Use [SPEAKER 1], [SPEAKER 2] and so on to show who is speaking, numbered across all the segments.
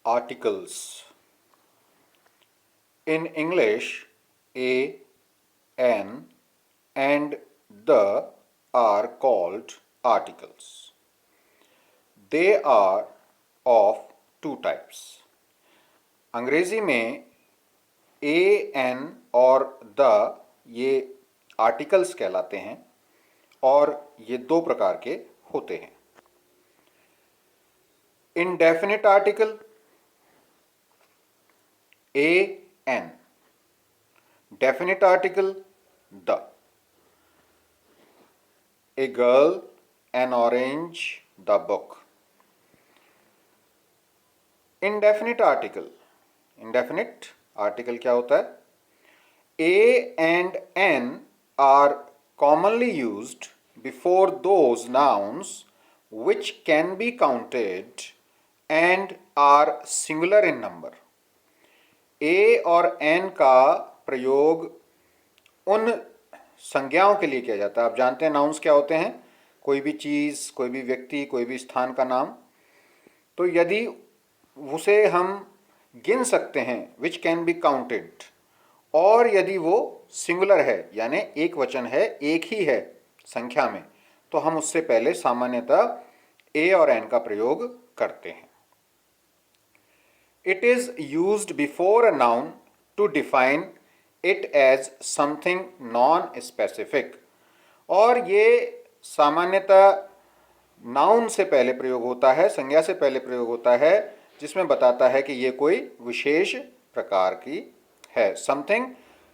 [SPEAKER 1] Articles. In English, a, an, and the are called articles. They are of two types. अंग्रेजी में a, an और the ये articles कहलाते हैं और ये दो प्रकार के होते हैं. Indefinite article a, an. Definite article the. A girl, an orange, the book. Indefinite article. Indefinite article क्या होता है? A and an are commonly used before those nouns which can be counted and are singular in number. ए और N का प्रयोग उन संज्ञाओं के लिए किया जाता है. आप जानते हैं नाउन्स क्या होते हैं? कोई भी चीज़, कोई भी व्यक्ति, कोई भी स्थान का नाम. तो यदि उसे हम गिन सकते हैं, विच कैन बी काउंटेड, और यदि वो सिंगुलर है यानी एक वचन है, एक ही है संख्या में, तो हम उससे पहले सामान्यतः ए और एन का प्रयोग करते हैं. It is used before a noun to define it as something non specific. और ये सामान्यतः नाउन से पहले प्रयोग होता है, संज्ञा से पहले प्रयोग होता है, जिसमें बताता है कि ये कोई विशेष प्रकार की है. समथिंग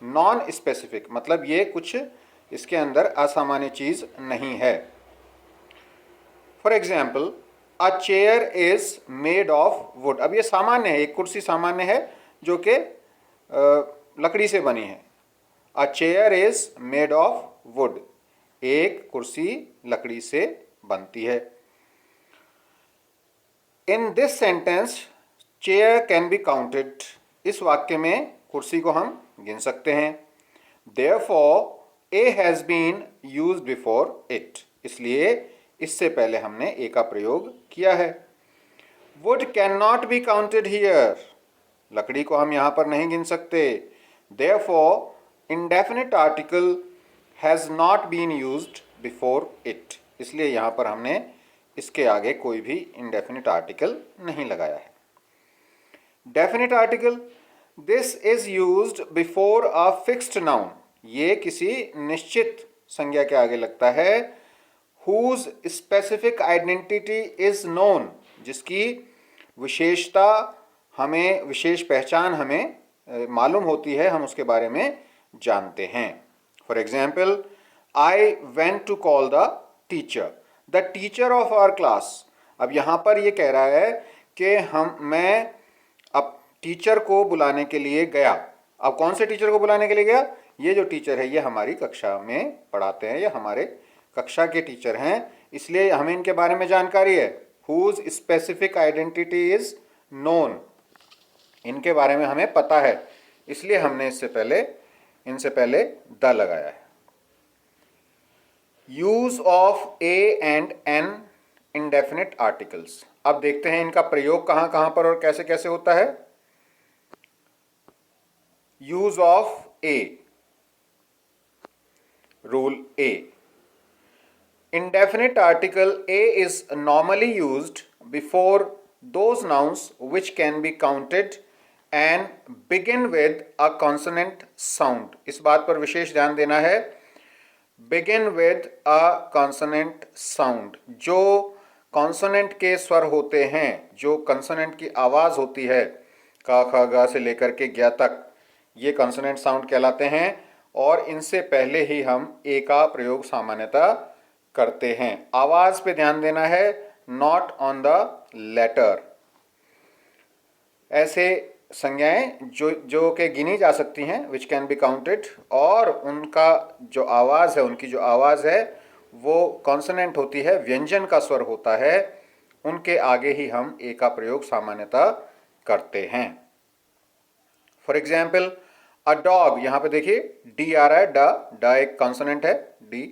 [SPEAKER 1] नॉन स्पेसिफिक मतलब ये कुछ इसके अंदर असामान्य चीज नहीं है. For example, a chair is made of would. अब ये सामान्य है, एक कुर्सी सामान्य है जो कि लकड़ी से बनी है. A chair is made of wood. एक कुर्सी लकड़ी से बनती है. In this sentence chair can be counted. इस वाक्य में कुर्सी को हम गिन सकते हैं. Therefore, A has been used before it. इसलिए इससे पहले हमने ए का प्रयोग किया है. Wood cannot be counted here. लकड़ी को हम यहाँ पर नहीं गिन सकते. Therefore, indefinite article has not been used before it. इसलिए यहाँ पर हमने इसके आगे कोई भी indefinite article नहीं लगाया है. Definite article. This is used before a fixed noun. ये किसी निश्चित संज्ञा के आगे लगता है. Whose specific identity is known. जिसकी विशेषता हमें, विशेष पहचान हमें मालूम होती है, हम उसके बारे में जानते हैं. For example, I went to call the teacher. The teacher of our class. अब यहाँ पर ये कह रहा है कि मैं अब टीचर को बुलाने के लिए गया. अब कौन से टीचर को बुलाने के लिए गया? ये जो टीचर है ये हमारी कक्षा में पढ़ाते हैं, ये हमारे कक्षा के टीचर हैं, इसलिए हमें इनके बारे में जानकारी है. Whose specific identity is known. इनके बारे में हमें पता है, इसलिए हमने इनसे पहले द लगाया है. Use of a and an indefinite articles. अब देखते हैं इनका प्रयोग कहाँ कहाँ पर और कैसे कैसे होता है. Use of A. Rule A. Indefinite article A is normally used before those nouns which can be counted and begin with a consonant sound. इस बात पर विशेष ध्यान देना है. Begin with a consonant sound. जो कॉन्सोनेंट के स्वर होते हैं, जो कंसोनेंट की आवाज़ होती है, का, ख, ग से लेकर के ज्ञ तक, ये कॉन्सोनेंट साउंड कहलाते हैं. और इनसे पहले ही हम ए का प्रयोग सामान्यतः करते हैं. आवाज़ पे ध्यान देना है, नॉट ऑन द लेटर. ऐसे संज्ञाएं जो कि गिनी जा सकती हैं, विच कैन बी काउंटेड, और उनका जो आवाज़ है, उनकी जो आवाज़ है वो कॉन्सोनेंट होती है, व्यंजन का स्वर होता है, उनके आगे ही हम ए का प्रयोग सामान्यतः करते हैं. For example, a dog. यहाँ पे देखिए डी आ रहा है, ड एक कॉन्सोनेंट है, डी.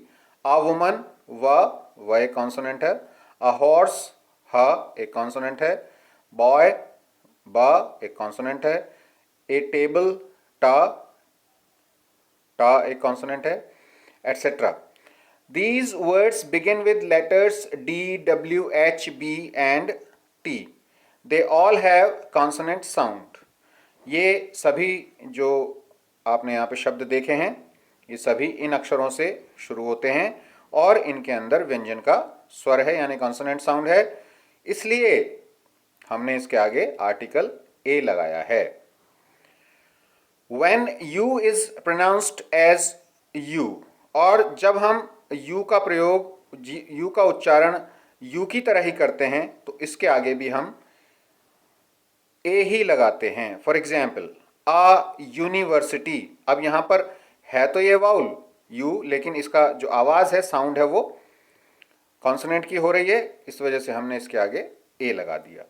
[SPEAKER 1] अ वुमन, व एक कॉन्सोनेंट है. अ हॉर्स, ह एक कॉन्सोनेंट है. बॉय, ब एक कॉन्सोनेंट है, ए टेबल टा टा एक कॉन्सोनेंट है, etcetera. These words begin with letters D, W, H, B and T. They all have consonant sound. ये सभी जो आपने यहाँ पे शब्द देखे हैं, ये सभी इन अक्षरों से शुरू होते हैं और इनके अंदर व्यंजन का स्वर है यानी कॉन्सोनेंट साउंड है. इसलिए हमने इसके आगे आर्टिकल ए लगाया है. When U is pronounced as U, और जब हम यू का प्रयोग यू का उच्चारण यू की तरह ही करते हैं तो इसके आगे भी हम ए ही लगाते हैं. For example a university. अब यहां पर है तो ये वाउल यू, लेकिन इसका जो आवाज है, साउंड है, वो कॉन्सोनेंट की हो रही है, इस वजह से हमने इसके आगे ए लगा दिया.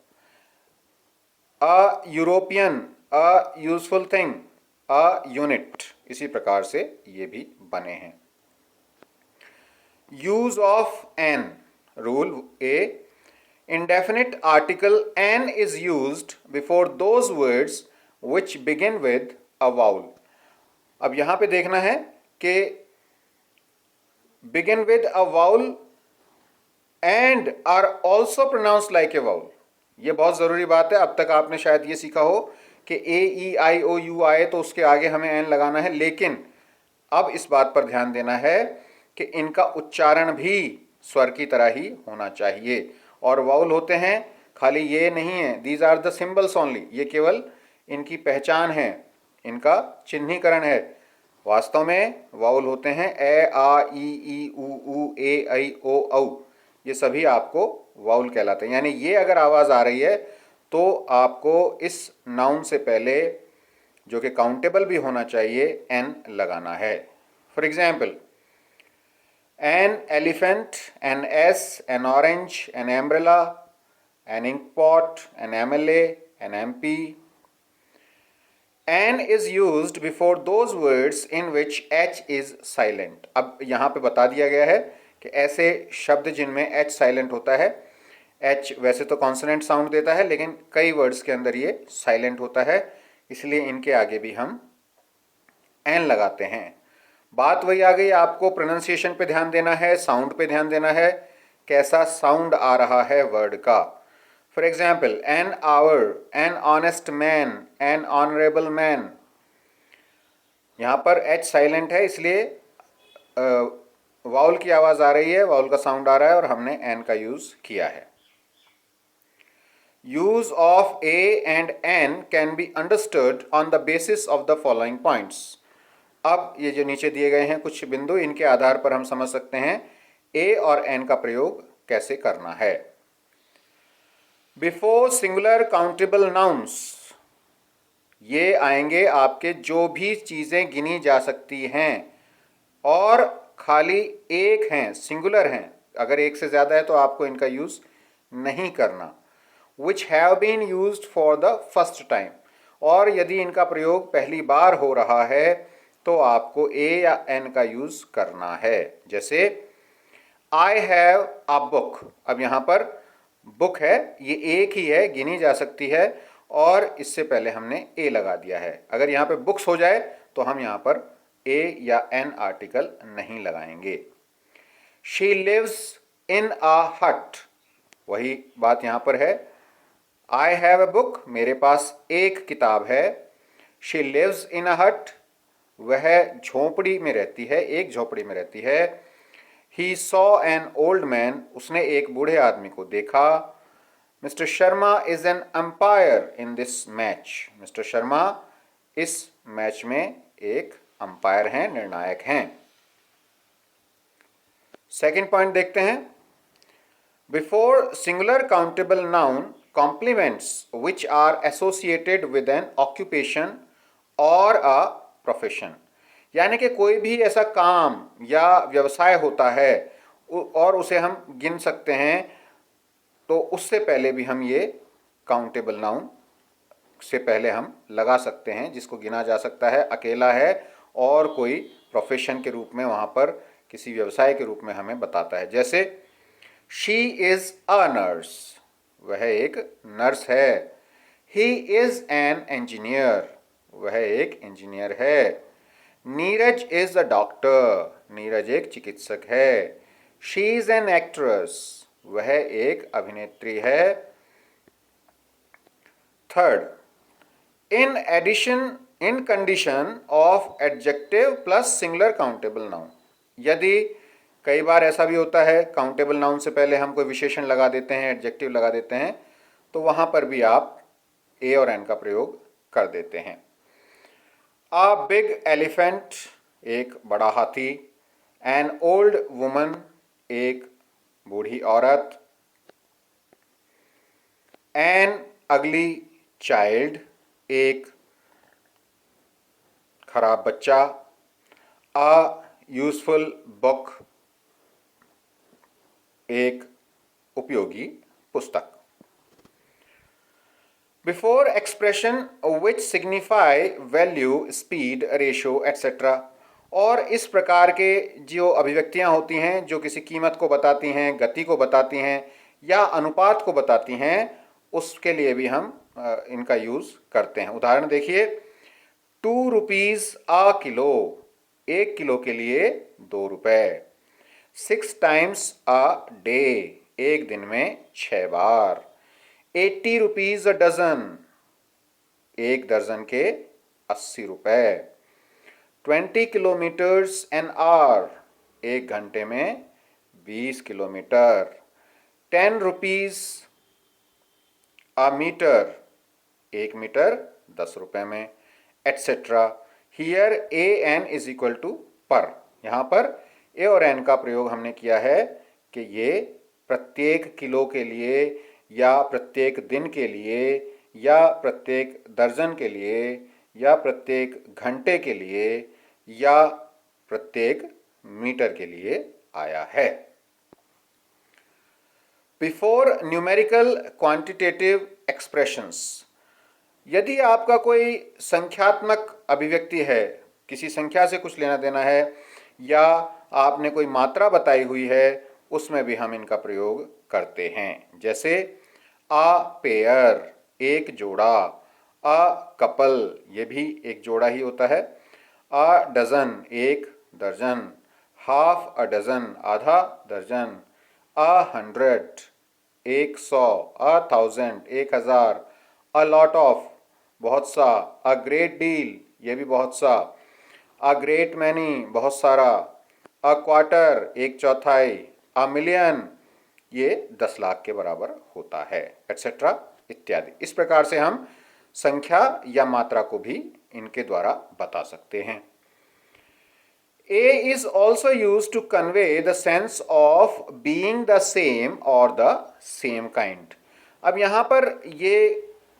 [SPEAKER 1] A European, a useful thing, a unit, इसी प्रकार से ये भी बने हैं. Use of an. Rule A. Indefinite article an is used before those words which begin with a vowel. अब यहां पे देखना है कि begin with a vowel and are also pronounced like a vowel. ये बहुत ज़रूरी बात है. अब तक आपने शायद ये सीखा हो कि ए ई आई ओ यू आए तो उसके आगे हमें एन लगाना है, लेकिन अब इस बात पर ध्यान देना है कि इनका उच्चारण भी स्वर की तरह ही होना चाहिए. और वाउल होते हैं, खाली ये नहीं है, these are the symbols only, ये केवल इनकी पहचान है, इनका चिन्हीकरण है. वास्तव में वाउल होते हैं ए आ ई उ ए ऐ ओ औ, ये सभी आपको वाउल कहलाते हैं. यानी ये अगर आवाज़ आ रही है तो आपको इस नाउन से पहले, जो कि काउंटेबल भी होना चाहिए, एन लगाना है. For example an elephant, an S, an orange, an umbrella, an inkpot, an MLA, an MP. An is used before those words in which H is silent. अब यहाँ पे बता दिया गया है कि ऐसे शब्द जिनमें H साइलेंट होता है, H वैसे तो कॉन्सोनेंट साउंड देता है, लेकिन कई वर्ड्स के अंदर ये साइलेंट होता है, इसलिए इनके आगे भी हम N लगाते हैं. बात वही आ गई, आपको प्रोनाउंसिएशन पे ध्यान देना है, साउंड पे ध्यान देना है, कैसा साउंड आ रहा है वर्ड का. For example an hour, an honest man, N honourable man. यहाँ पर एच साइलेंट है, इसलिए वाउल की आवाज़ आ रही है, वाउल का साउंड आ रहा है और हमने एन का यूज़ किया है. Use of a and an can be understood on the basis of the following points. अब ये जो नीचे दिए गए हैं कुछ बिंदु, इनके आधार पर हम समझ सकते हैं ए और एन का प्रयोग कैसे करना है. बिफोर सिंगुलर काउंटेबल नाउन्स, ये आएंगे आपके जो भी चीज़ें गिनी जा सकती हैं और खाली एक हैं, सिंगुलर हैं. अगर एक से ज़्यादा है तो आपको इनका यूज़ नहीं करना. Which have been used for the first time, और यदि इनका प्रयोग पहली बार हो रहा है तो आपको ए या एन का यूज करना है. जैसे आई हैव अ बुक. अब यहाँ पर बुक है, ये एक ही है, गिनी जा सकती है, और इससे पहले हमने ए लगा दिया है. अगर यहाँ पे बुक्स हो जाए तो हम यहाँ पर ए या एन आर्टिकल नहीं लगाएंगे. शी लिव्स इन अ हट, वही बात यहाँ पर है. आई हैव अ बुक, मेरे पास एक किताब है. शी लिव्स इन अ हट, वह झोपड़ी में रहती है, एक झोपड़ी में रहती है. He saw an old man, उसने एक बूढ़े आदमी को देखा. Mister Sharma is an umpire in this match, mister Sharma इस मैच में एक अंपायर हैं, निर्णायक हैं. सेकेंड पॉइंट देखते हैं. Before singular countable noun complements which are associated with an occupation और अ प्रोफेशन, यानी कि कोई भी ऐसा काम या व्यवसाय होता है और उसे हम गिन सकते हैं, तो उससे पहले भी हम ये काउंटेबल नाउन से पहले हम लगा सकते हैं, जिसको गिना जा सकता है, अकेला है और कोई प्रोफेशन के रूप में वहाँ पर किसी व्यवसाय के रूप में हमें बताता है. जैसे शी इज़ अ नर्स, वह एक नर्स है. ही इज एन इंजीनियर, वह एक इंजीनियर है। Neeraj is a doctor, Neeraj एक चिकित्सक है। शी इज एन एक्ट्रेस, वह एक अभिनेत्री है। Third, in addition in condition of adjective plus singular countable noun, यदि कई बार ऐसा भी होता है काउंटेबल नाउन से पहले हम कोई विशेषण लगा देते हैं, एडजेक्टिव लगा देते हैं, तो वहां पर भी आप ए और एन का प्रयोग कर देते हैं। अ बिग एलिफेंट, एक बड़ा हाथी। एन ओल्ड वुमन, एक बूढ़ी औरत। एन अगली चाइल्ड, एक खराब बच्चा। अ यूजफुल बुक, एक उपयोगी पुस्तक। Before expression which signify value, speed, ratio etcetera, और इस प्रकार के जो अभिव्यक्तियां होती हैं जो किसी कीमत को बताती हैं, गति को बताती हैं या अनुपात को बताती हैं, उसके लिए भी हम इनका यूज करते हैं। उदाहरण देखिए, 2 रुपीज अ किलो, 1 किलो के लिए 2 रुपए। 6 टाइम्स अ डे, एक दिन में 6 बार। 80 रुपीज अ डजन, एक दर्जन के 80 रुपए। 20 किलोमीटर्स एन आवर, एक घंटे में 20 किलोमीटर। 10 रुपीज अ मीटर, एक मीटर 10 रुपए में, etcetera. Here a an is equal to per, यहां पर ए और एन का प्रयोग हमने किया है कि ये प्रत्येक किलो के लिए या प्रत्येक दिन के लिए या प्रत्येक दर्जन के लिए या प्रत्येक घंटे के लिए या प्रत्येक मीटर के लिए आया है। बिफोर न्यूमेरिकल क्वांटिटेटिव एक्सप्रेशंस, यदि आपका कोई संख्यात्मक अभिव्यक्ति है, किसी संख्या से कुछ लेना देना है या आपने कोई मात्रा बताई हुई है, उसमें भी हम इनका प्रयोग करते हैं। जैसे अ पेयर, एक जोड़ा। अ कपल, ये भी एक जोड़ा ही होता है। अ डजन, एक दर्जन। हाफ अ डजन, आधा दर्जन। 100, 100। 1000, 1000। अ लॉट ऑफ, बहुत सा। अ ग्रेट डील, ये भी बहुत सा। अ ग्रेट मैनी, बहुत सारा। अ क्वार्टर, एक चौथाई। अ मिलियन, ये 10 लाख के बराबर होता है, एटसेट्रा इत्यादि। इस प्रकार से हम संख्या या मात्रा को भी इनके द्वारा बता सकते हैं। A is also used to convey the sense of being the same or the same kind. अब यहाँ पर ये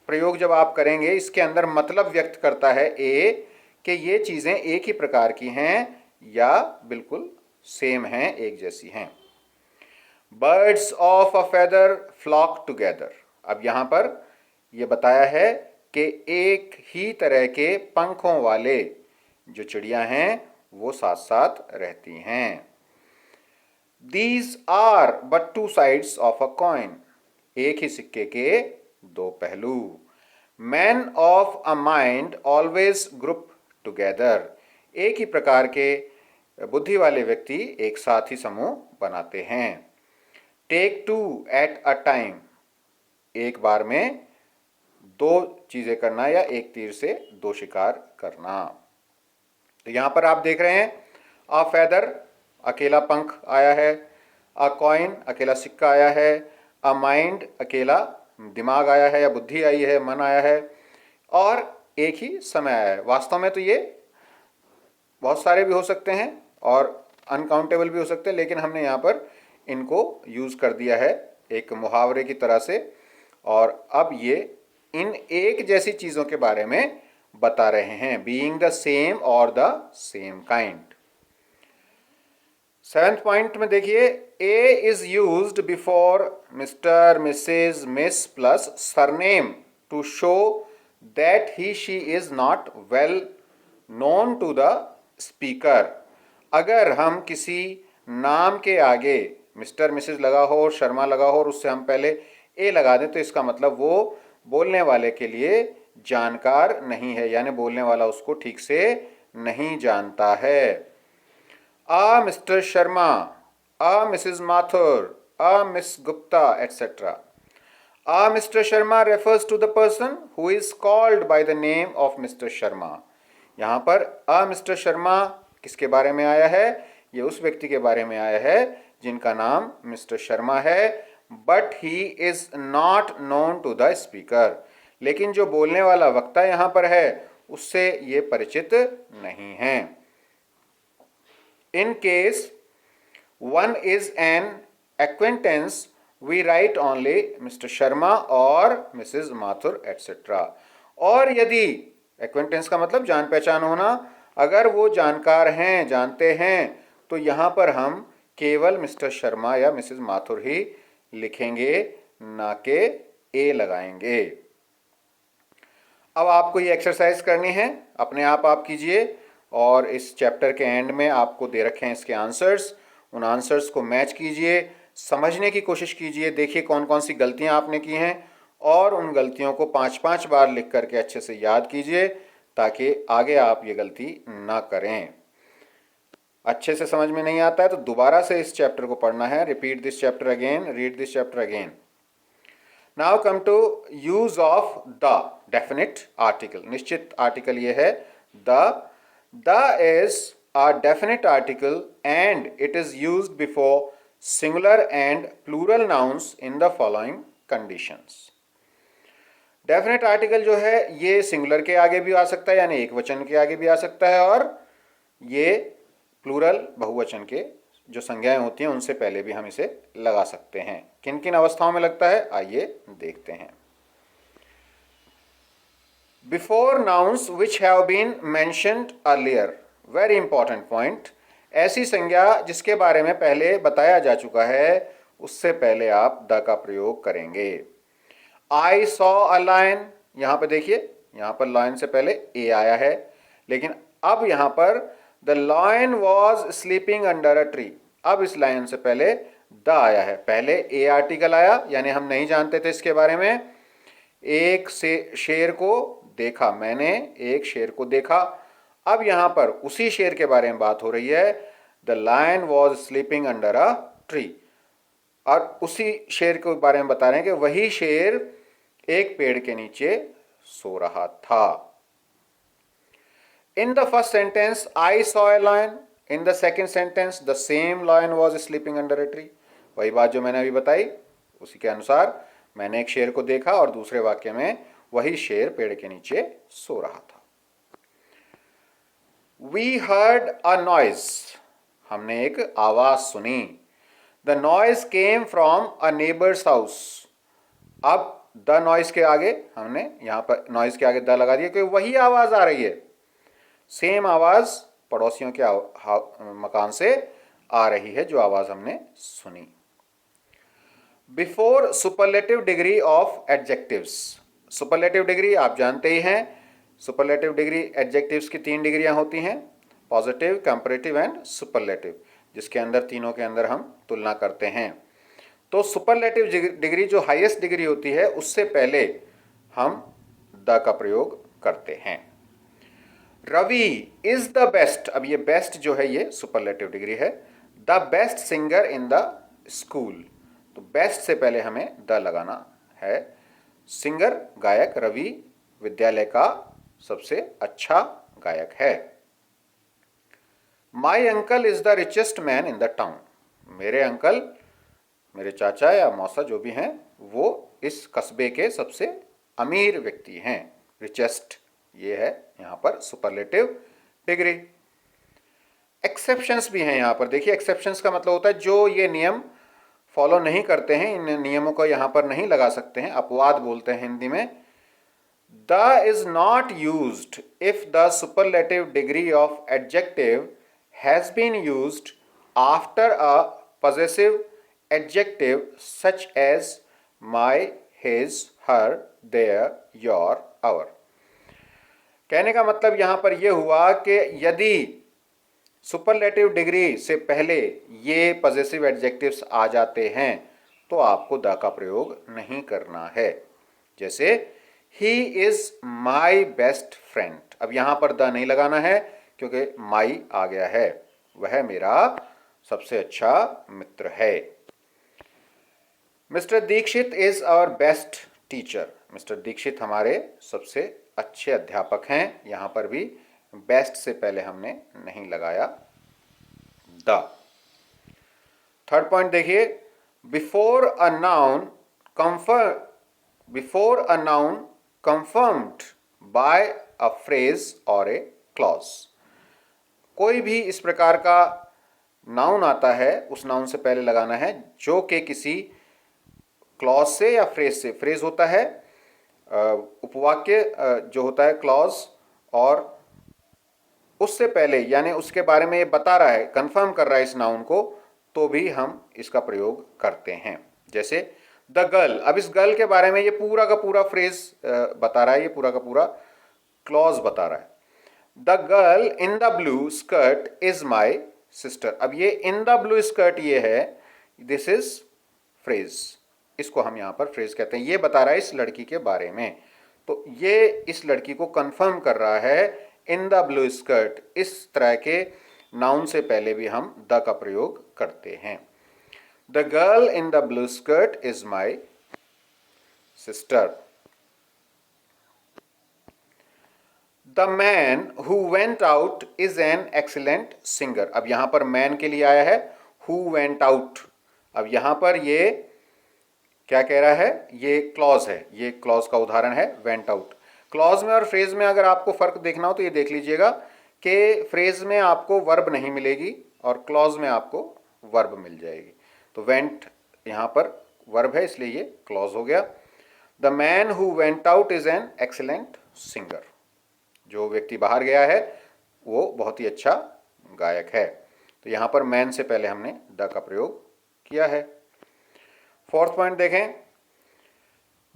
[SPEAKER 1] प्रयोग जब आप करेंगे, इसके अंदर मतलब व्यक्त करता है A कि ये चीज़ें एक ही प्रकार की हैं या बिल्कुल सेम हैं, एक जैसी हैं। Birds of a feather flock together. अब यहाँ पर ये बताया है कि एक ही तरह के पंखों वाले जो चिड़िया हैं वो साथ साथ रहती हैं। These are but two sides of a coin. एक ही सिक्के के दो पहलू। Men of a mind always group together. एक ही प्रकार के बुद्धि वाले व्यक्ति एक साथ ही समूह बनाते हैं। Take two at a time. एक बार में दो चीजें करना या एक तीर से दो शिकार करना। तो यहां पर आप देख रहे हैं, अ फेदर, अकेला पंख आया है। अ कॉइन, अकेला सिक्का आया है। अ माइंड, अकेला दिमाग आया है या बुद्धि आई है, मन आया है। और एक ही समय आया है। वास्तव में तो ये बहुत सारे भी हो सकते हैं और अनकाउंटेबल भी हो सकते हैं, लेकिन हमने यहाँ पर इनको यूज कर दिया है एक मुहावरे की तरह से। और अब ये इन एक जैसी चीजों के बारे में बता रहे हैं, बीइंग द सेम और the same kind. 7th point में देखिए, a is used before mister, missus, miss plus surname to show that he she is not well known to the speaker. अगर हम किसी नाम के आगे मिस्टर, मिसेज लगा हो और शर्मा लगा हो और उससे हम पहले ए लगा दें, तो इसका मतलब वो बोलने वाले के लिए जानकार नहीं है, यानी बोलने वाला उसको ठीक से नहीं जानता है। A mister Sharma, a missus Mathur, a miss Gupta etcetera. A Mr. Sharma refers to the person who is called by the name of Mr. Sharma. यहाँ पर A Mr. Sharma किसके बारे में आया है? ये उस व्यक्ति के बारे में आया है जिनका नाम मिस्टर शर्मा है, but he is not known to the speaker. लेकिन जो बोलने वाला वक्ता यहाँ पर है उससे ये परिचित नहीं है। In case one is an acquaintance, we write only Mr. Sharma और Mrs. Mathur etc. और यदि acquaintance का मतलब जान पहचान होना, अगर वो जानकार हैं, जानते हैं, तो यहाँ पर हम केवल मिस्टर शर्मा या मिसेस माथुर ही लिखेंगे, ना के ए लगाएंगे। अब आपको ये एक्सरसाइज करनी है, अपने आप कीजिए, और इस चैप्टर के एंड में आपको दे रखे हैं इसके आंसर्स। उन आंसर्स को मैच कीजिए, समझने की कोशिश कीजिए, देखिए कौन कौन सी गलतियां आपने की हैं, और उन गलतियों को 5-5 बार लिख करके अच्छे से याद कीजिए ताकि आगे आप ये गलती ना करें। अच्छे से समझ में नहीं आता है तो दोबारा से इस चैप्टर को पढ़ना है। Repeat this chapter again, read this chapter again. Now come to use of the definite article. निश्चित आर्टिकल ये है the. The is a definite article and it is used before singular and plural nouns in the following conditions. Definite article जो है ये singular के आगे भी आ सकता है, यानी एक वचन के आगे भी आ सकता है, और ये प्लूरल बहुवचन के जो संज्ञाएं होती हैं उनसे पहले भी हम इसे लगा सकते हैं। किन किन अवस्थाओं में लगता है आइए देखते हैं। Before nouns which have been mentioned earlier, very important point. ऐसी संज्ञा जिसके बारे में पहले बताया जा चुका है उससे पहले आप द का प्रयोग करेंगे। आई सॉ अ लायन, यहां पर देखिए, यहां पर लायन से पहले ए आया है, लेकिन अब यहां पर the lion was sleeping under a tree, अब इस लायन से पहले द आया है। पहले ए आर्टिकल आया, यानी हम नहीं जानते थे इसके बारे में। एक से शेर को देखा, मैंने एक शेर को देखा। अब यहां पर उसी शेर के बारे में बात हो रही है। The lion was sleeping under a tree, और उसी शेर के बारे में बता रहे हैं कि वही शेर एक पेड़ के नीचे सो रहा था। In the first sentence I saw a lion, in the second sentence the same lion was sleeping under a tree. वही बात जो मैंने अभी बताई उसी के अनुसार मैंने एक शेर को देखा, और दूसरे वाक्य में वही शेर पेड़ के नीचे सो रहा था। We heard a noise, हमने एक आवाज सुनी। The noise came from a neighbor's house। अब द नॉइज के आगे हमने यहाँ पर नॉइज के आगे द लगा दिया क्योंकि वही आवाज आ रही है, सेम आवाज पड़ोसियों के मकान से आ रही है जो आवाज हमने सुनी। Before superlative degree of adjectives, superlative degree आप जानते ही हैं। सुपरलेटिव डिग्री एडजेक्टिव्स की 3 डिग्रियां होती हैं, पॉजिटिव, कंपैरेटिव एंड सुपरलेटिव, जिसके अंदर तीनों के अंदर हम तुलना करते हैं। तो सुपरलेटिव डिग्री जो हाईएस्ट डिग्री होती है उससे पहले हम द का प्रयोग करते हैं। रवि इज द बेस्ट, अब ये बेस्ट जो है ये सुपरलेटिव डिग्री है। The best singer in the school, तो बेस्ट से पहले हमें द लगाना है। सिंगर गायक, रवि विद्यालय का सबसे अच्छा गायक है। My uncle is the richest man in the town, मेरे अंकल, मेरे चाचा या मौसा जो भी हैं वो इस कस्बे के सबसे अमीर व्यक्ति हैं। रिचेस्ट ये है यहाँ पर सुपरलेटिव डिग्री। एक्सेप्शंस भी हैं यहाँ पर, देखिए एक्सेप्शंस का मतलब होता है जो ये नियम फॉलो नहीं करते हैं, इन नियमों को यहाँ पर नहीं लगा सकते हैं, अपवाद बोलते हैं हिंदी में। The is not used if the superlative degree of adjective has been used after a possessive adjective such as my, his, her, their, your, our। कहने का मतलब यहाँ पर यह हुआ कि यदि सुपरलेटिव डिग्री से पहले ये पॉजेसिव एडजेक्टिव्स आ जाते हैं तो आपको द का प्रयोग नहीं करना है। जैसे he is my best friend. अब यहां पर द नहीं लगाना है क्योंकि माई आ गया है, वह मेरा सबसे अच्छा मित्र है। Mister Dikshit is our best teacher. Mister Dikshit हमारे सबसे अच्छे अध्यापक हैं। यहां पर भी बेस्ट से पहले हमने नहीं लगाया द। थर्ड पॉइंट देखिए, before a noun confirmed by a phrase और ए क्लॉज। कोई भी इस प्रकार का नाउन आता है, उस नाउन से पहले लगाना है जो कि किसी क्लॉज से या फ्रेज से, फ्रेज होता है उपवाक्य जो होता है क्लॉज, और उससे पहले यानी उसके बारे में ये बता रहा है, कंफर्म कर रहा है इस नाउन को, तो भी हम इसका प्रयोग करते हैं। जैसे द गर्ल, अब इस गर्ल के बारे में ये पूरा का पूरा फ्रेज बता रहा है, ये पूरा का पूरा क्लॉज बता रहा है। The girl in the blue skirt is my sister. अब ये इन द ब्लू स्कर्ट ये है, दिस इज फ्रेज, इसको हम यहां पर फ्रेज कहते हैं। ये बता रहा है इस लड़की के बारे में, तो ये इस लड़की को कंफर्म कर रहा है इन द ब्लू स्कर्ट। इस तरह के नाउन से पहले भी हम द का प्रयोग करते हैं। The girl in the blue skirt is my sister. The man who went out is an excellent singer. अब यहां पर मैन के लिए आया है हु वेंट आउट। अब यहां पर ये क्या कह रहा है, ये क्लॉज है, ये क्लॉज का उदाहरण है वेंट आउट। क्लॉज में और फ्रेज में अगर आपको फर्क देखना हो तो ये देख लीजिएगा कि फ्रेज में आपको वर्ब नहीं मिलेगी और क्लॉज में आपको वर्ब मिल जाएगी। तो वेंट यहाँ पर वर्ब है, इसलिए ये क्लॉज हो गया। The man who went out is an excellent singer. जो व्यक्ति बाहर गया है वो बहुत ही अच्छा गायक है। तो यहाँ पर मैन से पहले हमने द का प्रयोग किया है। फोर्थ पॉइंट देखें,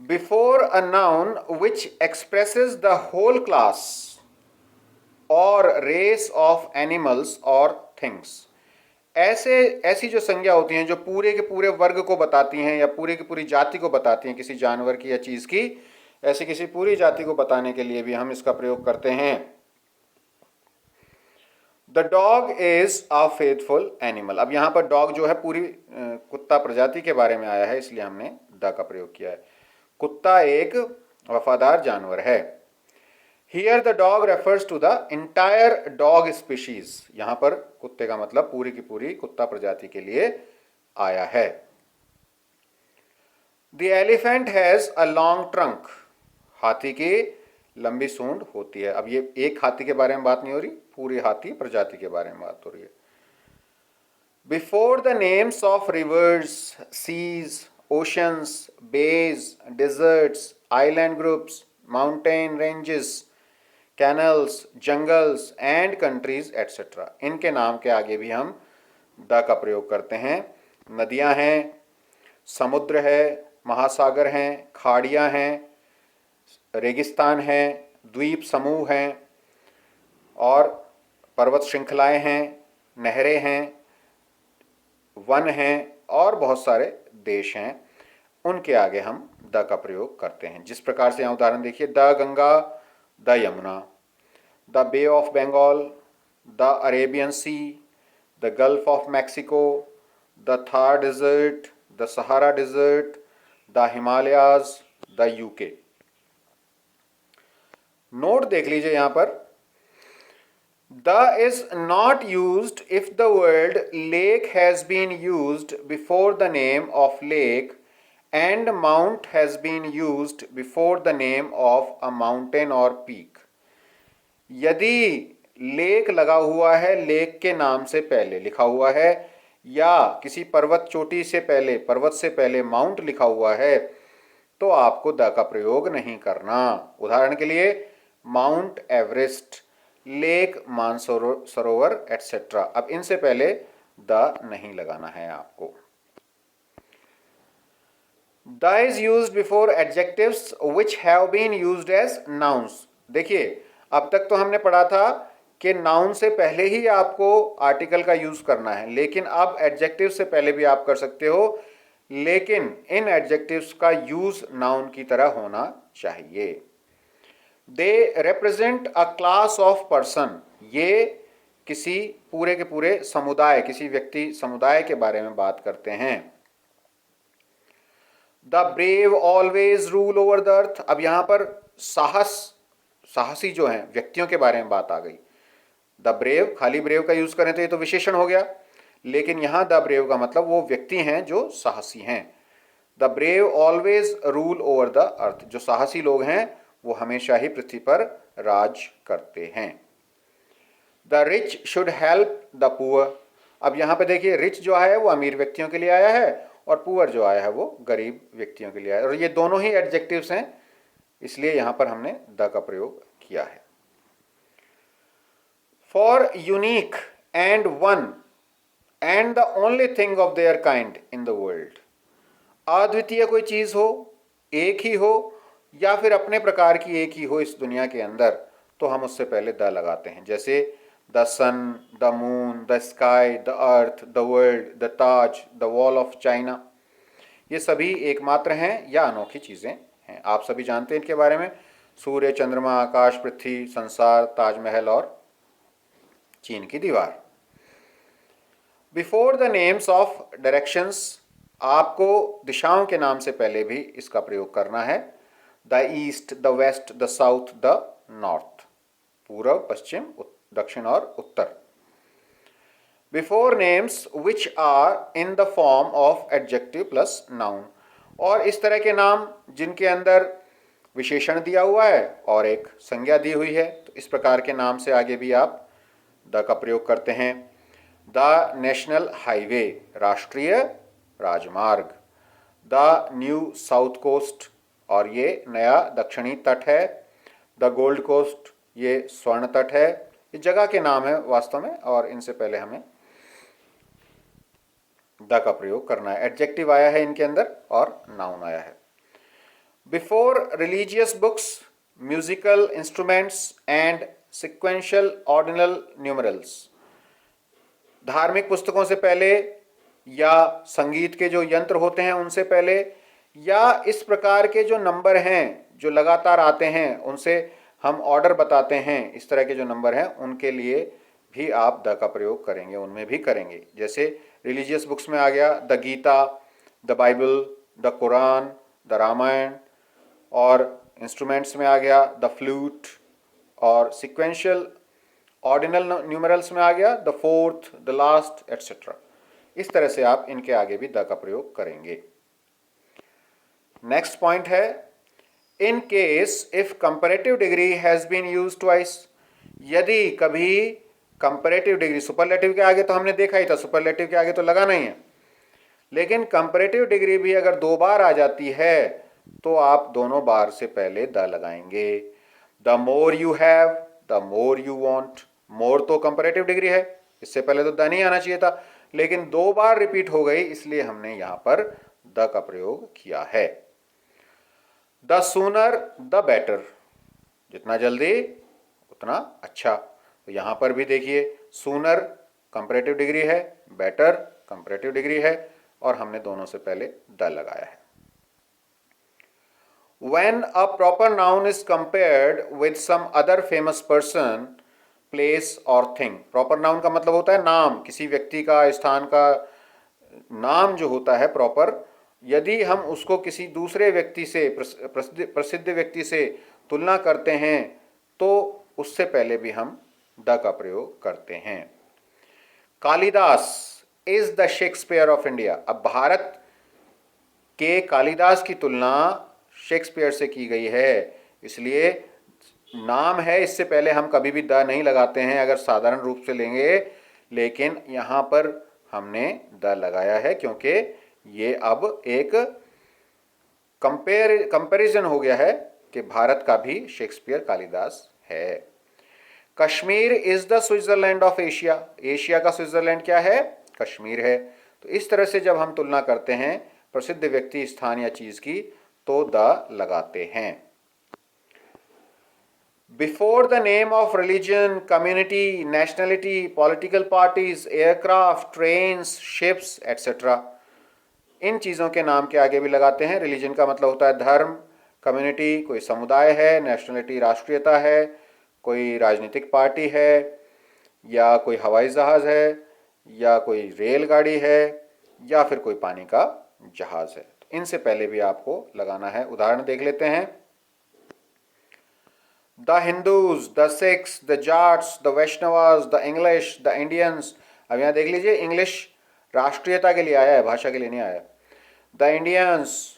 [SPEAKER 1] before a noun which expresses the whole class और रेस ऑफ एनिमल्स और थिंग्स। ऐसी जो संज्ञा होती हैं जो पूरे के पूरे वर्ग को बताती हैं या पूरे की पूरी जाति को बताती हैं, किसी जानवर की या चीज की, ऐसी किसी पूरी जाति को बताने के लिए भी हम इसका प्रयोग करते हैं। The dog is a faithful animal. अब यहां पर डॉग जो है पूरी कुत्ता प्रजाति के बारे में आया है, इसलिए हमने द का प्रयोग किया है। कुत्ता एक वफादार जानवर है। Here the dog refers to the entire dog species. यहां पर कुत्ते का मतलब पूरी की पूरी कुत्ता प्रजाति के लिए आया है। The elephant has a long trunk. हाथी की लंबी सूंड होती है। अब ये एक हाथी के बारे में बात नहीं हो रही, पूरी हाथी प्रजाति के बारे में बात हो रही है। Before the names of rivers, seas, oceans, bays, deserts, island groups, mountain ranges, canals, jungles and countries etcetera, इनके नाम के आगे भी हम द का प्रयोग करते हैं। नदियां हैं, समुद्र है, महासागर हैं, खाड़ियां हैं, रेगिस्तान हैं, द्वीप समूह हैं और पर्वत श्रृंखलाएं हैं, नहरें हैं, वन हैं और बहुत सारे देश हैं। उनके आगे हम द का प्रयोग करते हैं। जिस प्रकार से यहाँ उदाहरण देखिए, the Ganga, the Yamuna, the Bay of Bengal, the Arabian Sea, the Gulf of Mexico, the Thar desert, the Sahara desert, the Himalayas, the UK. Note देख लीजिए यहां पर, the is not used if the word lake has been used before the name of lake and mount has been used before the name of a mountain और peak. यदि lake लगा हुआ है, lake के नाम से पहले लिखा हुआ है, या किसी पर्वत चोटी से पहले, पर्वत से पहले माउंट लिखा हुआ है, तो आपको द का प्रयोग नहीं करना। उदाहरण के लिए Mount Everest, Lake Mansarovar etcetera. अब इनसे पहले द नहीं लगाना है आपको। The is used before adjectives which have been used as nouns. देखिए, अब तक तो हमने पढ़ा था कि नाउन से पहले ही आपको आर्टिकल का यूज करना है, लेकिन अब एडजेक्टिव से पहले भी आप कर सकते हो, लेकिन इन एडजेक्टिव्स का यूज नाउन की तरह होना चाहिए। They represent a class of person, ये किसी पूरे के पूरे समुदाय, किसी व्यक्ति समुदाय के बारे में बात करते हैं। The brave always rule over the earth, अब यहां पर साहसी जो हैं व्यक्तियों के बारे में बात आ गई। द ब्रेव, खाली ब्रेव का यूज करें तो ये तो विशेषण हो गया, लेकिन यहां द ब्रेव का मतलब वो व्यक्ति हैं जो साहसी हैं। The brave always rule over the earth, जो साहसी लोग हैं वो हमेशा ही पृथ्वी पर राज करते हैं। The rich should help the poor, अब यहां पे देखिए रिच जो है वो अमीर व्यक्तियों के लिए आया है और पुअर जो आया है वो गरीब व्यक्तियों के लिए आया है, और ये दोनों ही एडजेक्टिव्स हैं, इसलिए यहां पर हमने द का प्रयोग किया है। For unique and one and the only thing of their kind in the world, अद्वितीय कोई चीज हो, एक ही हो, या फिर अपने प्रकार की एक ही हो इस दुनिया के अंदर, तो हम उससे पहले द लगाते हैं। जैसे the sun, the moon, the sky, the earth, the world, the Taj, the Wall of China, ये सभी एकमात्र हैं या अनोखी चीजें हैं। आप सभी जानते हैं इनके बारे में, सूर्य, चंद्रमा, आकाश, पृथ्वी, संसार, ताजमहल और चीन की दीवार। Before the names of directions, आपको दिशाओं के नाम से पहले भी इसका प्रयोग करना है। The east, the west, the south, the north, पूर्व, पश्चिम, दक्षिण और उत्तर। Before names which are in the form of adjective plus noun, और इस तरह के नाम जिनके अंदर विशेषण दिया हुआ है और एक संज्ञा दी हुई है, तो इस प्रकार के नाम से आगे भी आप द का प्रयोग करते हैं। द नेशनल हाईवे, राष्ट्रीय राजमार्ग। द न्यू साउथ कोस्ट, और ये नया दक्षिणी तट है। द गोल्ड कोस्ट, ये स्वर्ण तट है। ये जगह के नाम है वास्तव में, और इनसे पहले हमें द का प्रयोग करना है। एडजेक्टिव आया है इनके अंदर और नाउन आया है। Before religious books, musical instruments and sequential ordinal numerals, धार्मिक पुस्तकों से पहले या संगीत के जो यंत्र होते हैं उनसे पहले, या इस प्रकार के जो नंबर हैं जो लगातार आते हैं उनसे हम ऑर्डर बताते हैं, इस तरह के जो नंबर हैं उनके लिए भी आप द का प्रयोग करेंगे, उनमें भी करेंगे। जैसे रिलीजियस बुक्स में आ गया the Gita, the Bible, the Quran, the Ramayan, और इंस्ट्रूमेंट्स में आ गया द फ्लूट, और सिक्वेंशियल ऑर्डिनल न्यूमरल्स में आ गया the fourth, the last, etcetera. इस तरह से आप इनके आगे भी द का प्रयोग करेंगे। नेक्स्ट पॉइंट है, in case if comparative degree has been used twice, यदि कभी कंपैरेटिव डिग्री, सुपरलेटिव के आगे तो हमने देखा ही था, सुपरलेटिव के आगे तो लगाना ही है, लेकिन कंपैरेटिव डिग्री भी अगर दो बार आ जाती है तो आप दोनों बार से पहले द लगाएंगे। The more you have, the more you want, more तो कंपैरेटिव डिग्री है, इससे पहले तो द नहीं आना चाहिए था, लेकिन दो बार रिपीट हो गई इसलिए हमने यहां पर द का प्रयोग किया है। द सूनर द बेटर, जितना जल्दी उतना अच्छा, तो यहां पर भी देखिए सूनर कंपैरेटिव डिग्री है, बेटर कंपैरेटिव डिग्री है, और हमने दोनों से पहले द लगाया है। When a proper noun is compared with some other famous person, place or thing, proper noun का मतलब होता है नाम, किसी व्यक्ति का, स्थान का नाम जो होता है प्रॉपर, यदि हम उसको किसी दूसरे व्यक्ति से, प्रसिद्ध व्यक्ति से तुलना करते हैं तो उससे पहले भी हम द का प्रयोग करते हैं। Kalidas is the Shakespeare of India, अब भारत के कालिदास की तुलना शेक्सपियर से की गई है, इसलिए नाम है, इससे पहले हम कभी भी द नहीं लगाते हैं अगर साधारण रूप से लेंगे, लेकिन यहां पर हमने द लगाया है क्योंकि ये अब एक कंपैरिजन हो गया है कि भारत का भी शेक्सपियर कालिदास है। Kashmir is the Switzerland of Asia, Asia का स्विट्जरलैंड क्या है? कश्मीर है। तो इस तरह से जब हम तुलना करते हैं प्रसिद्ध व्यक्ति, स्थान या चीज की, तो द लगाते हैं। Before the name of religion, community, nationality, political parties, aircraft, trains, ships etcetera, इन चीज़ों के नाम के आगे भी लगाते हैं। रिलीजन का मतलब होता है धर्म, कम्युनिटी कोई समुदाय है, नेशनलिटी राष्ट्रीयता है, कोई राजनीतिक पार्टी है, या कोई हवाई जहाज़ है, या कोई रेलगाड़ी है, या फिर कोई पानी का जहाज़ है। तो इनसे पहले भी आपको लगाना है। उदाहरण देख लेते हैं। The Hindus, the Sikhs, the Jats, the Vaishnavas, the English, the Indians. अब यहाँ देख लीजिए, इंग्लिश राष्ट्रीयता के लिए आया है, भाषा के लिए नहीं आया। द इंडियंस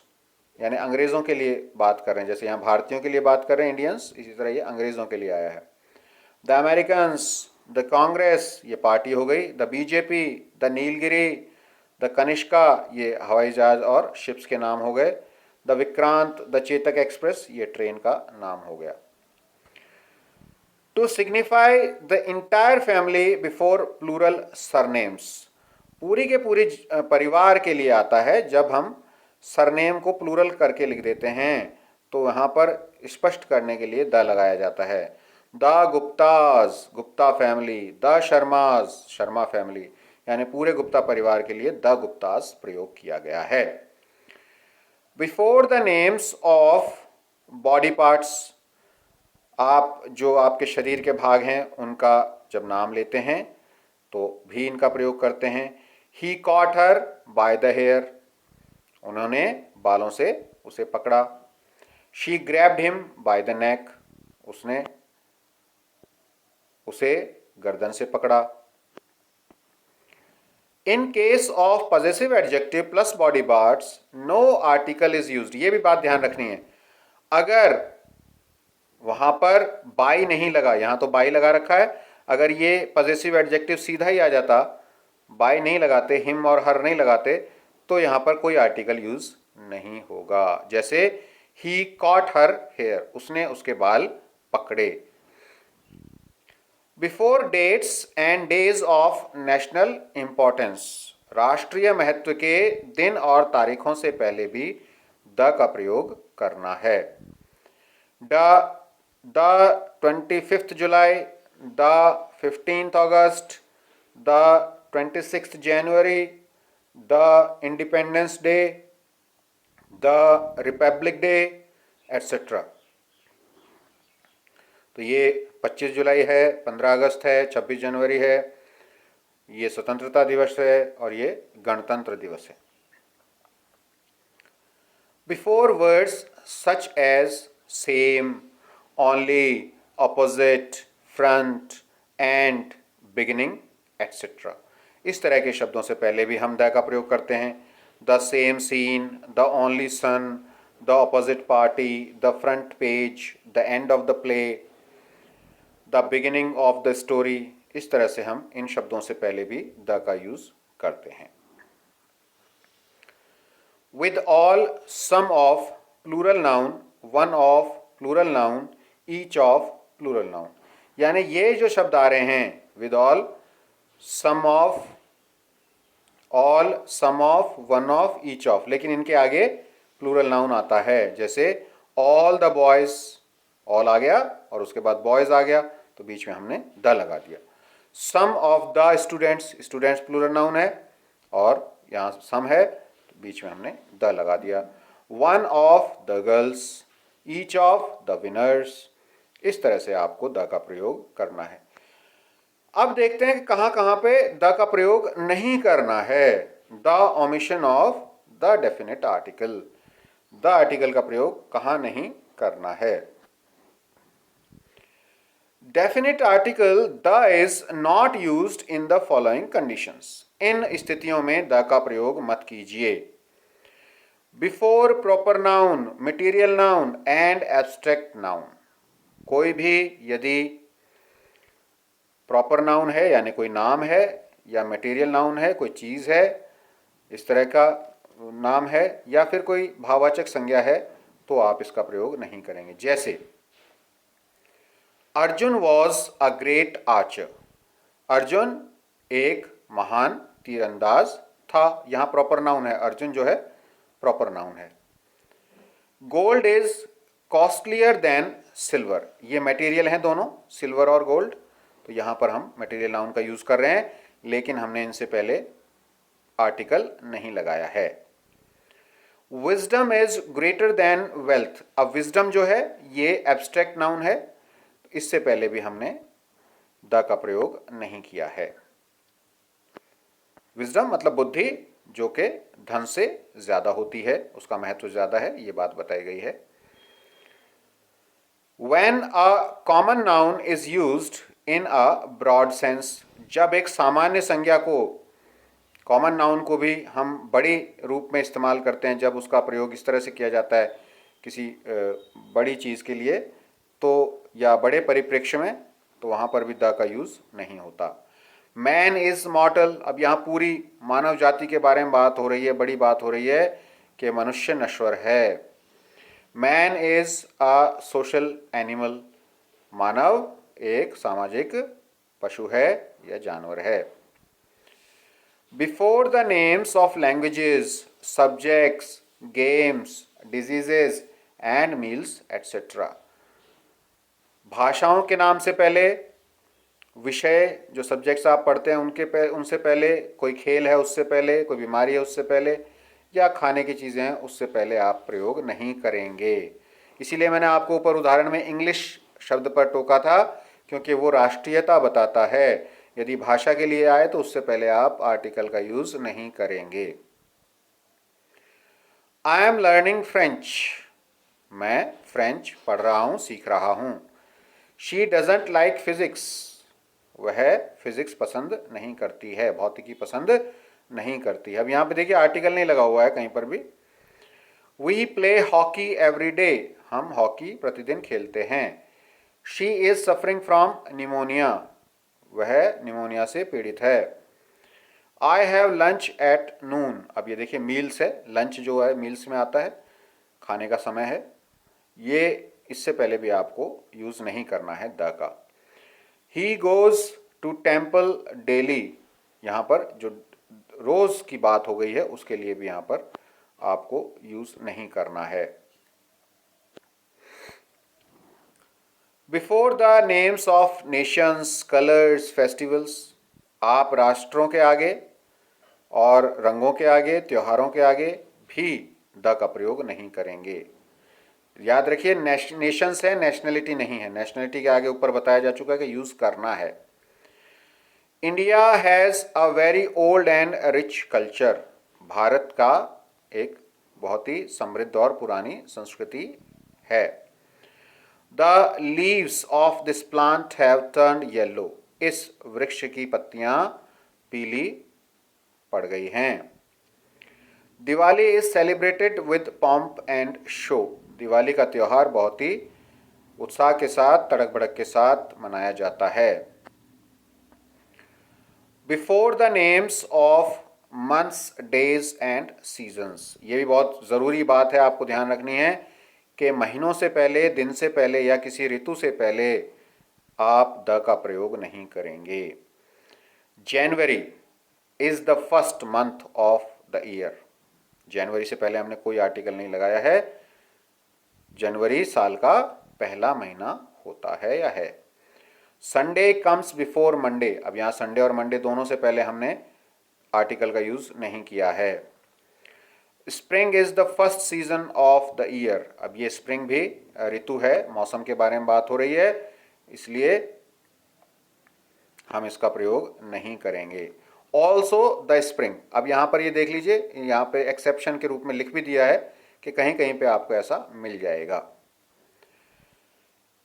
[SPEAKER 1] यानी अंग्रेज़ों के लिए बात कर रहे हैं, जैसे यहाँ भारतीयों के लिए बात कर रहे हैं इंडियंस, इसी तरह ये अंग्रेज़ों के लिए आया है। द अमेरिकन्स, द कांग्रेस ये पार्टी हो गई, the BJP, the Nilgiri, the Kanishka ये हवाई जहाज और शिप्स के नाम हो गए, the Vikrant, the Chetak express ये ट्रेन का नाम हो गया। To signify the entire family before plural surnames, पूरी के पूरी परिवार के लिए आता है जब हम सरनेम को प्लूरल करके लिख देते हैं, तो यहाँ पर स्पष्ट करने के लिए द लगाया जाता है। The Gupta's Gupta family, the Sharma's Sharma family, यानी पूरे गुप्ता परिवार के लिए द गुप्ताज प्रयोग किया गया है। Before the names of body parts, आप जो आपके शरीर के भाग हैं उनका जब नाम लेते हैं तो भी इनका प्रयोग करते हैं। He caught her by the hair, उन्होंने बालों से उसे पकड़ा। She grabbed him by the neck, उसने उसे गर्दन से पकड़ा। In case of possessive adjective plus body parts no article is used, ये भी बात ध्यान रखनी है। अगर वहां पर बाई नहीं लगा, यहां तो बाई लगा रखा है, अगर ये पॉजेसिव एडजेक्टिव सीधा ही आ जाता, बाई नहीं लगाते, हिम और हर नहीं लगाते, तो यहां पर कोई आर्टिकल यूज नहीं होगा। जैसे ही कॉट हर हेयर, उसने उसके बाल पकड़े। Before dates and days of national importance, राष्ट्रीय महत्व के दिन और तारीखों से पहले भी द का प्रयोग करना है। The 25th July, the 15th August, the 26th January, the independence day, the Republic day, etcetera. तो ये 25 जुलाई है, 15 अगस्त है, 26 जनवरी है, ये स्वतंत्रता दिवस है और ये गणतंत्र दिवस है। Before words such as same, only, opposite, front, end, beginning, etcetera, इस तरह के शब्दों से पहले भी हम द का प्रयोग करते हैं। The same scene, the only son, the opposite party, the front page, the end of the play, the beginning of the story, इस तरह से हम इन शब्दों से पहले भी द का यूज करते हैं। With all, some of plural noun, one of plural noun, each of plural noun, यानी ये जो शब्द आ रहे हैं with all, some of, all, some of, one of, each of, लेकिन इनके आगे प्लूरल नाउन आता है। जैसे ऑल द बॉयज, ऑल आ गया और उसके बाद बॉयज आ गया, तो बीच में हमने द लगा दिया। Some of the students, students plural noun है और यहाँ सम है, तो बीच में हमने द लगा दिया। One of the girls, each of the winners, इस तरह से आपको द का प्रयोग करना है। अब देखते हैं कि कहाँ कहाँ पे द का प्रयोग नहीं करना है। The omission of the definite article, the article का प्रयोग कहाँ नहीं करना है। Definite article the is not used in the following conditions, इन स्थितियों में द का प्रयोग मत कीजिए। Before proper noun, material noun and abstract noun, कोई भी यदि प्रॉपर नाउन है यानी कोई नाम है, या मटेरियल नाउन है कोई चीज़ है, इस तरह का नाम है, या फिर कोई भाववाचक संज्ञा है, तो आप इसका प्रयोग नहीं करेंगे। जैसे Arjun was a great Archer, Arjun एक महान तीरंदाज था, यहाँ प्रॉपर नाउन है, अर्जुन जो है प्रॉपर नाउन है। Gold is costlier then silver, ये मटेरियल हैं दोनों, सिल्वर और गोल्ड, तो यहाँ पर हम मटेरियल नाउन का यूज कर रहे हैं, लेकिन हमने इनसे पहले आर्टिकल नहीं लगाया है। Wisdom is greater than wealth. अब विजडम जो है ये एब्स्ट्रैक्ट नाउन है, इससे पहले भी हमने द का प्रयोग नहीं किया है। विजडम मतलब बुद्धि, जो कि धन से ज्यादा होती है, उसका महत्व ज्यादा है, ये बात बताई गई है। When a common noun is used in a broad sense, जब एक सामान्य संज्ञा को, कॉमन नाउन को भी हम बड़ी रूप में इस्तेमाल करते हैं, जब उसका प्रयोग इस तरह से किया जाता है किसी बड़ी चीज़ के लिए, तो या बड़े परिप्रेक्ष्य में, तो वहाँ पर भी द का यूज़ नहीं होता। मैन इज़ मॉर्टल, अब यहाँ पूरी मानव जाति के बारे में बात हो रही है, बड़ी बात हो रही है कि मनुष्य नश्वर है। Man is a social animal, मानव एक सामाजिक पशु है या जानवर है। Before the names of languages, subjects, games, diseases and meals etcetera, भाषाओं के नाम से पहले, विषय जो सब्जेक्ट्स आप पढ़ते हैं उनसे पहले, कोई खेल है उससे पहले, कोई बीमारी है उससे पहले, या खाने की चीज़ें हैं उससे पहले आप प्रयोग नहीं करेंगे। इसीलिए मैंने आपको ऊपर उदाहरण में इंग्लिश शब्द पर टोका था, क्योंकि वो राष्ट्रीयता बताता है। यदि भाषा के लिए आए तो उससे पहले आप आर्टिकल का यूज नहीं करेंगे। आई एम लर्निंग फ्रेंच, मैं फ्रेंच पढ़ रहा हूँ, सीख रहा हूँ। शी डजेंट लाइक फिजिक्स, वह फिजिक्स पसंद नहीं करती है, भौतिकी पसंद नहीं करती है। अब यहाँ पे देखिए आर्टिकल नहीं लगा हुआ है कहीं पर भी। We play hockey every day, हम हॉकी प्रतिदिन खेलते हैं। She is suffering from pneumonia, वह निमोनिया से पीड़ित है। I have lunch at noon, अब ये देखिए मील्स है, लंच जो है मील्स में आता है, खाने का समय है, ये इससे पहले भी आपको यूज नहीं करना है द का। He goes to temple daily, यहाँ पर जो रोज की बात हो गई है उसके लिए भी यहां पर आपको यूज नहीं करना है। Before the names of Nations, colours, festivals, आप राष्ट्रों के आगे और रंगों के आगे, त्योहारों के आगे भी द का प्रयोग नहीं करेंगे। याद रखिए नेशंस है, नेशनलिटी नहीं है। नेशनलिटी के आगे ऊपर बताया जा चुका है कि यूज करना है। India has a very old and rich culture, भारत का एक बहुत ही समृद्ध और पुरानी संस्कृति है। The leaves of this plant have turned yellow, इस वृक्ष की पत्तियां पीली पड़ गई हैं। Diwali is celebrated with pomp and show, Diwali का त्यौहार बहुत ही उत्साह के साथ, तड़क भड़क के साथ मनाया जाता है। Before the names of months, days and seasons, ये भी बहुत ज़रूरी बात है, आपको ध्यान रखनी है कि महीनों से पहले, दिन से पहले या किसी ऋतु से पहले आप द का प्रयोग नहीं करेंगे। January is the first month of the year, जनवरी से पहले हमने कोई आर्टिकल नहीं लगाया है। जनवरी साल का पहला महीना होता है या है। संडे कम्स बिफोर मंडे, अब यहाँ संडे और मंडे दोनों से पहले हमने आर्टिकल का यूज नहीं किया है। Spring is the first season of the year, अब ये स्प्रिंग भी ऋतु है, मौसम के बारे में बात हो रही है, इसलिए हम इसका प्रयोग नहीं करेंगे। ऑल्सो द स्प्रिंग, अब यहाँ पर ये देख लीजिए, यहाँ पे एक्सेप्शन के रूप में लिख भी दिया है कि कहीं कहीं पे आपको ऐसा मिल जाएगा।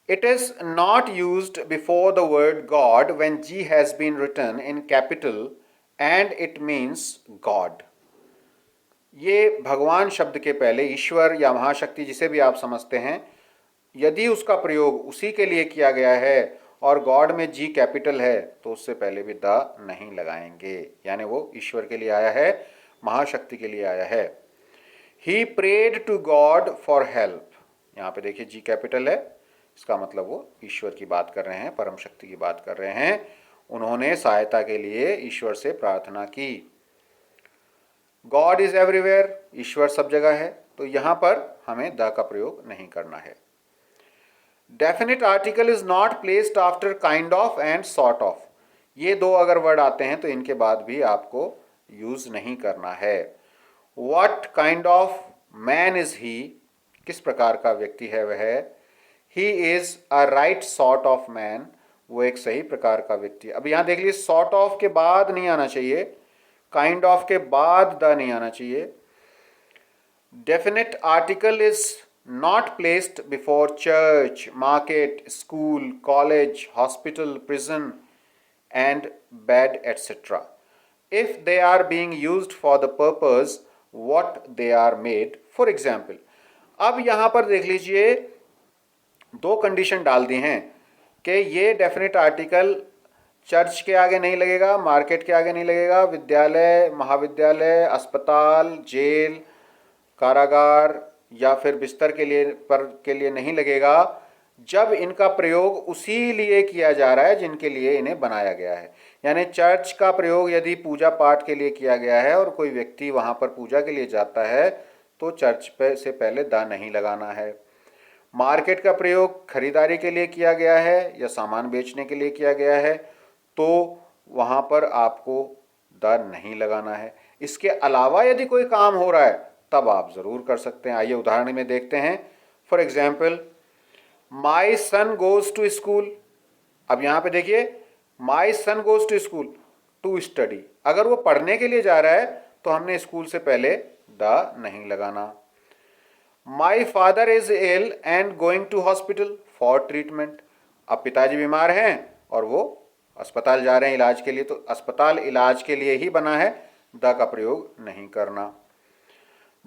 [SPEAKER 1] It is not used before the word God when G has been written in capital and it means God. ये भगवान शब्द के पहले, ईश्वर या महाशक्ति जिसे भी आप समझते हैं, यदि उसका प्रयोग उसी के लिए किया गया है और गॉड में जी कैपिटल है तो उससे पहले भी द नहीं लगाएंगे, यानी वो ईश्वर के लिए आया है, महाशक्ति के लिए आया है। He prayed to God for help, यहाँ पे देखिए जी कैपिटल है, इसका मतलब वो ईश्वर की बात कर रहे हैं, परम शक्ति की बात कर रहे हैं। उन्होंने सहायता के लिए ईश्वर से प्रार्थना की। गॉड इज एवरीवेयर, ईश्वर सब जगह है, तो यहां पर हमें द का प्रयोग नहीं करना है। Definite article is not placed after kind of and sort of, ये दो अगर वर्ड आते हैं तो इनके बाद भी आपको यूज नहीं करना है। What kind of man is he, किस प्रकार का व्यक्ति है वह, he is a right sort of man, वो एक सही प्रकार का व्यक्ति। अब यहाँ देख लीजिए, सॉर्ट ऑफ के बाद नहीं आना चाहिए, काइंड ऑफ के बाद द नहीं आना चाहिए। Definite article is not placed before church, market, school, college, hospital, prison, and bed, etc. if they are being used for the purpose what they are made for example। अब यहां पर देख लीजिए, दो कंडीशन डाल दी हैं कि ये डेफिनेट आर्टिकल चर्च के आगे नहीं लगेगा, मार्केट के आगे नहीं लगेगा, विद्यालय, महाविद्यालय, अस्पताल, जेल, कारागार या फिर बिस्तर के लिए नहीं लगेगा जब इनका प्रयोग उसी लिए किया जा रहा है जिनके लिए इन्हें बनाया गया है। यानी चर्च का प्रयोग यदि पूजा पाठ के लिए किया गया है और कोई व्यक्ति वहां पर पूजा के लिए जाता है तो चर्च पे से पहले द नहीं लगाना है। मार्केट का प्रयोग खरीदारी के लिए किया गया है या सामान बेचने के लिए किया गया है तो वहां पर आपको द नहीं लगाना है। इसके अलावा यदि कोई काम हो रहा है तब आप ज़रूर कर सकते हैं। आइए उदाहरण में देखते हैं। For example, my son goes to school. अब यहाँ पे देखिए, my son goes to school to study, अगर वो पढ़ने के लिए जा रहा है तो हमने स्कूल से पहले द नहीं लगाना। My father is ill and going to hospital for treatment. अब पिताजी बीमार हैं और वो अस्पताल जा रहे हैं इलाज के लिए, तो अस्पताल इलाज के लिए ही बना है, द का प्रयोग नहीं करना।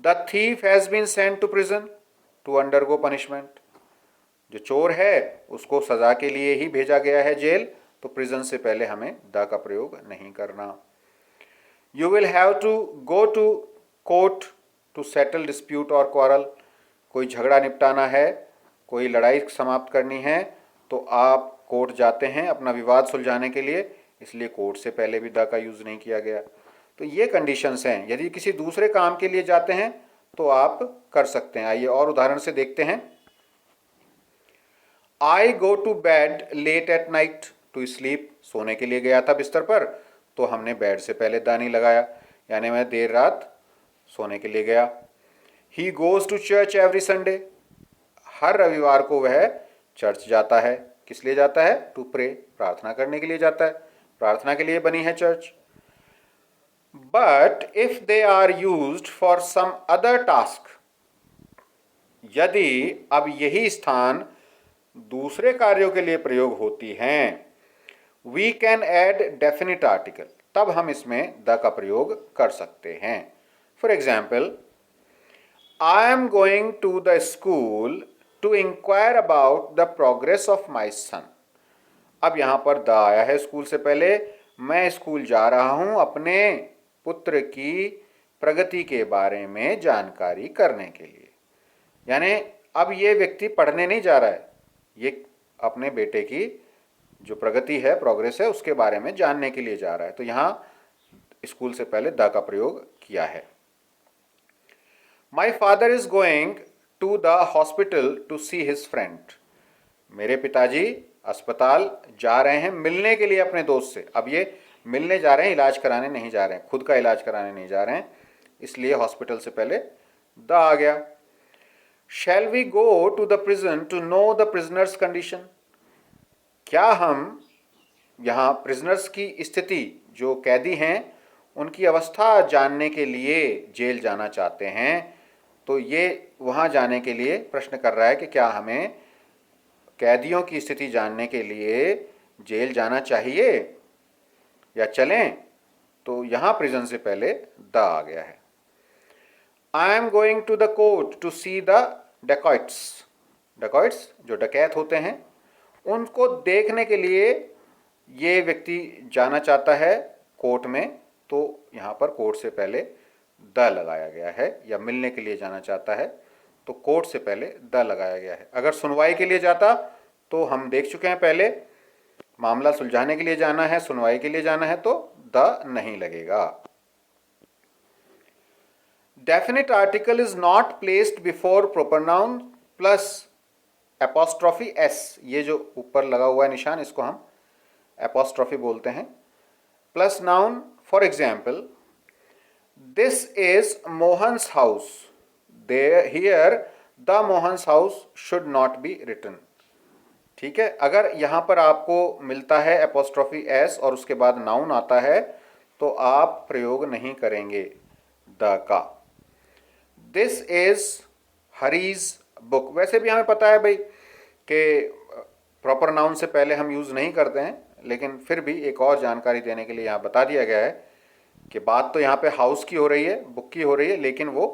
[SPEAKER 1] The thief has been sent to prison to undergo punishment. जो चोर है उसको सजा के लिए ही भेजा गया है जेल, तो प्रिजन से पहले हमें द का प्रयोग नहीं करना। You will have to go to court to settle dispute और क्वारल। कोई झगड़ा निपटाना है, कोई लड़ाई समाप्त करनी है तो आप कोर्ट जाते हैं अपना विवाद सुलझाने के लिए, इसलिए कोर्ट से पहले भी द का यूज़ नहीं किया गया। तो ये कंडीशंस हैं। यदि किसी दूसरे काम के लिए जाते हैं तो आप कर सकते हैं। आइए और उदाहरण से देखते हैं। I go to bed late at night to sleep. सोने के लिए गया था बिस्तर पर, तो हमने बेड से पहले द नहीं लगाया, यानी मैं देर रात सोने के लिए गया। He goes to church every Sunday. हर रविवार को वह चर्च जाता है। किस लिए जाता है? टू प्रे, प्रार्थना करने के लिए जाता है। प्रार्थना के लिए बनी है church. But if they are used for some other task, यदि अब यही स्थान दूसरे कार्यों के लिए प्रयोग होती हैं, we can add definite article, तब हम इसमें द का प्रयोग कर सकते हैं। For example, I am going to the school to inquire about the progress of my son. अब यहां पर द आया है स्कूल से पहले। मैं स्कूल जा रहा हूं अपने पुत्र की प्रगति के बारे में जानकारी करने के लिए। यानी अब ये व्यक्ति पढ़ने नहीं जा रहा है, ये अपने बेटे की जो प्रगति है, प्रोग्रेस है, उसके बारे में जानने के लिए जा रहा है, तो यहां स्कूल से पहले द का प्रयोग किया है। My father is going to the hospital to see his friend. मेरे पिताजी अस्पताल जा रहे हैं मिलने के लिए अपने दोस्त से। अब ये मिलने जा रहे हैं, इलाज कराने नहीं जा रहे हैं, खुद का इलाज कराने नहीं जा रहे हैं, इसलिए हॉस्पिटल से पहले द आ गया। Shall we go to the prison to know the prisoners condition. क्या हम यहाँ प्रिजनर्स की स्थिति, जो कैदी हैं उनकी अवस्था जानने के लिए जेल जाना चाहते हैं? तो ये वहाँ जाने के लिए प्रश्न कर रहा है कि क्या हमें कैदियों की स्थिति जानने के लिए जेल जाना चाहिए या चलें? तो यहाँ प्रिजन से पहले द आ गया है। I am going to the court to see the dacoits. Dacoits जो डकैत होते हैं, उनको देखने के लिए ये व्यक्ति जाना चाहता है कोर्ट में, तो यहाँ पर कोर्ट से पहले द लगाया गया है। या मिलने के लिए जाना चाहता है तो कोर्ट से पहले द लगाया गया है। अगर सुनवाई के लिए जाता तो हम देख चुके हैं पहले, मामला सुलझाने के लिए जाना है, सुनवाई के लिए जाना है तो द नहीं लगेगा। Definite article is not placed before proper noun plus apostrophe S. ये जो ऊपर लगा हुआ है निशान, इसको हम एपोस्ट्रॉफी बोलते हैं, plus noun. For example, this is Mohan's house, here the Mohan's house should not be written. ठीक है, अगर यहाँ पर आपको मिलता है एपोस्ट्रोफी एस और उसके बाद नाउन आता है तो आप प्रयोग नहीं करेंगे द का। This is Hari's book. वैसे भी हमें पता है भाई कि प्रॉपर नाउन से पहले हम यूज़ नहीं करते हैं, लेकिन फिर भी एक और जानकारी देने के लिए यहाँ बता दिया गया है कि बात तो यहाँ पे हाउस की हो रही है, बुक की हो रही है, लेकिन वो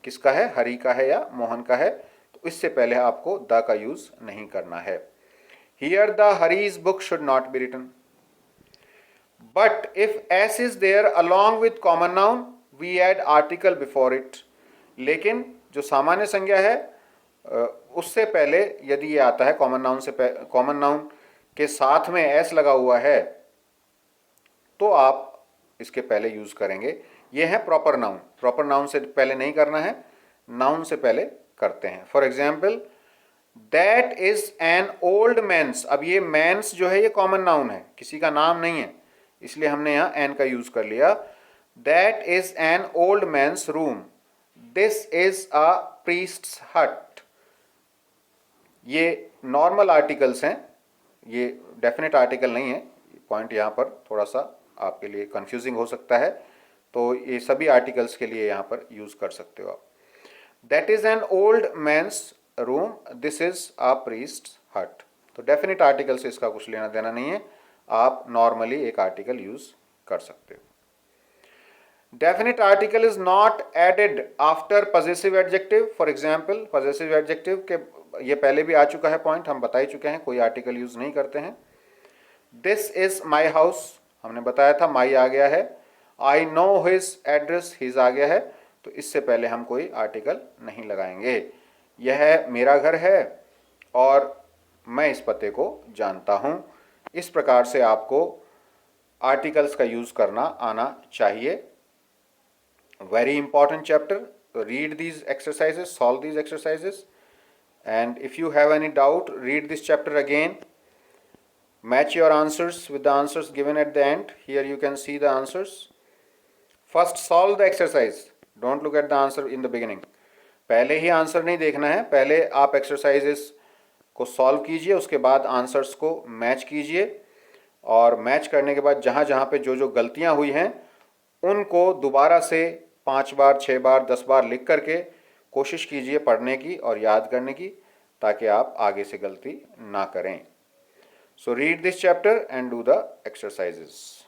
[SPEAKER 1] किसका है, हरी का है या मोहन का है, तो इससे पहले आपको द का यूज़ नहीं करना है। Here the Hari's book should not be written. But if S is there along with common noun we add article before it. लेकिन जो सामान्य संज्ञा है उससे पहले यदि ये आता है कॉमन नाउन के साथ में एस लगा हुआ है तो आप इसके पहले यूज करेंगे। ये है प्रॉपर नाउन। प्रॉपर नाउन से पहले नहीं करना है, नाउन से पहले करते हैं। For example that is an old man's. अब ये मैंस जो है ये कॉमन नाउन है, किसी का नाम नहीं है, इसलिए हमने यहाँ एन का यूज कर लिया। That is an old man's room. This is a priest's hut. ये नॉर्मल आर्टिकल्स हैं, ये डेफिनेट आर्टिकल नहीं है। पॉइंट यहाँ पर थोड़ा सा आपके लिए कंफ्यूजिंग हो सकता है, तो ये सभी आर्टिकल्स के लिए यहाँ पर यूज कर सकते हो आप। That is an old man's room, this is a priest hut. तो डेफिनेट आर्टिकल से इसका कुछ लेना देना नहीं है, आप नॉर्मली एक आर्टिकल यूज कर सकते हो। Definite article is not added after possessive adjective. For example possessive adjective के ये पहले भी आ चुका है पॉइंट, हम बता ही चुके हैं, कोई आर्टिकल यूज नहीं करते हैं। दिस इज माई हाउस, हमने बताया था माई आ गया है। I know his address, his आ गया है, तो इससे पहले हम कोई आर्टिकल नहीं लगाएंगे। यह मेरा घर है और मैं इस पते को जानता हूं। इस प्रकार से आपको आर्टिकल्स का यूज करना आना चाहिए। Very important chapter. Read these exercises, solve these exercises, and if you have any doubt read this chapter again, match your answers with the answers given at the end. Here you can see the answers. First solve the exercise, don't look at the answer in the beginning. पहले ही answer नहीं देखना है, पहले आप exercises को solve कीजिए, उसके बाद आंसर्स को मैच कीजिए, और मैच करने के बाद जहाँ जहाँ पे जो जो गलतियाँ हुई हैं उनको दोबारा से 5 बार 6 बार 10 बार लिख करके कोशिश कीजिए पढ़ने की और याद करने की, ताकि आप आगे से गलती ना करें। So read this chapter and do the exercises.